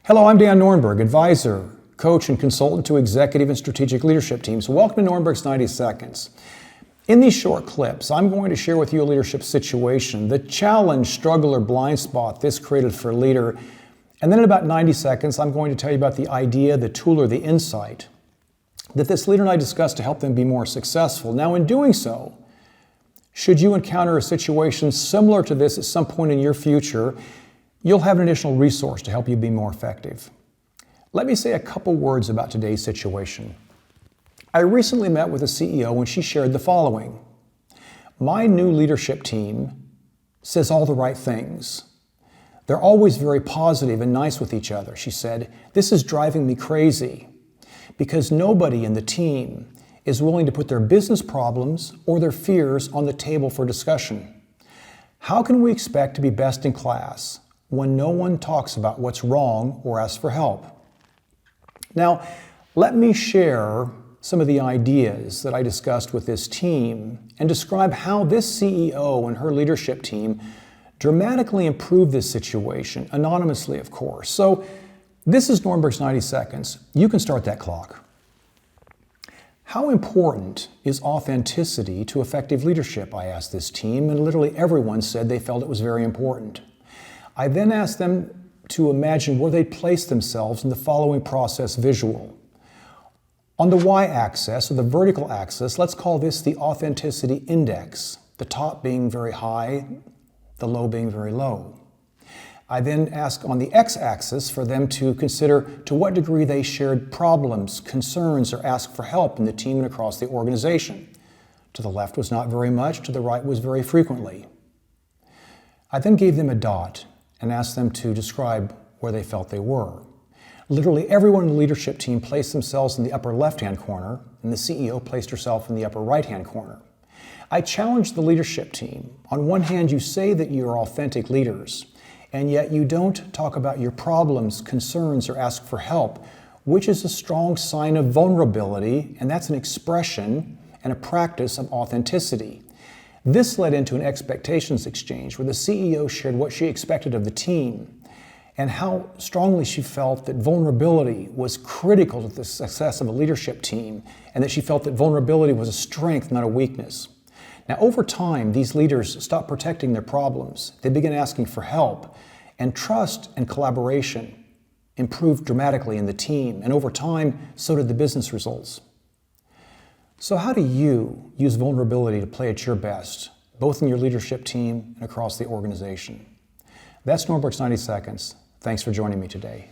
Hello, I'm Dan Norenberg, advisor, coach, and consultant to executive and strategic leadership teams. Welcome to Norenberg's 90 Seconds. In these short clips, I'm going to share with you a leadership situation, the challenge, struggle, or blind spot this created for a leader. And then in about 90 seconds, I'm going to tell you about the idea, the tool, or the insight that this leader and I discussed to help them be more successful. Now, in doing so, should you encounter a situation similar to this at some point in your future, you'll have an additional resource to help you be more effective. Let me say a couple words about today's situation. I recently met with a CEO and she shared the following. My new leadership team says all the right things. They're always very positive and nice with each other. She said, this is driving me crazy because nobody in the team is willing to put their business problems or their fears on the table for discussion. How can we expect to be best in class when no one talks about what's wrong or asks for help? Now, let me share some of the ideas that I discussed with this team and describe how this CEO and her leadership team dramatically improved this situation, anonymously, of course. So this is Norenberg's 90 Seconds. You can start that clock. How important is authenticity to effective leadership? I asked this team, and literally everyone said they felt it was very important. I then asked them to imagine where they'd place themselves in the following process visual. On the y-axis, or the vertical axis, let's call this the authenticity index, the top being very high, the low being very low. I then asked on the x-axis for them to consider to what degree they shared problems, concerns, or asked for help in the team and across the organization. To the left was not very much, to the right was very frequently. I then gave them a dot and asked them to describe where they felt they were. Literally everyone in the leadership team placed themselves in the upper left-hand corner, and the CEO placed herself in the upper right-hand corner. I challenged the leadership team. On one hand, you say that you're authentic leaders, and yet you don't talk about your problems, concerns, or ask for help, which is a strong sign of vulnerability, and that's an expression and a practice of authenticity. This led into an expectations exchange where the CEO shared what she expected of the team and how strongly she felt that vulnerability was critical to the success of a leadership team and that she felt that vulnerability was a strength, not a weakness. Now, over time, these leaders stopped protecting their problems. They began asking for help, and trust and collaboration improved dramatically in the team, and over time, so did the business results. So how do you use vulnerability to play at your best, both in your leadership team and across the organization? That's Norenberg's 90 Seconds. Thanks for joining me today.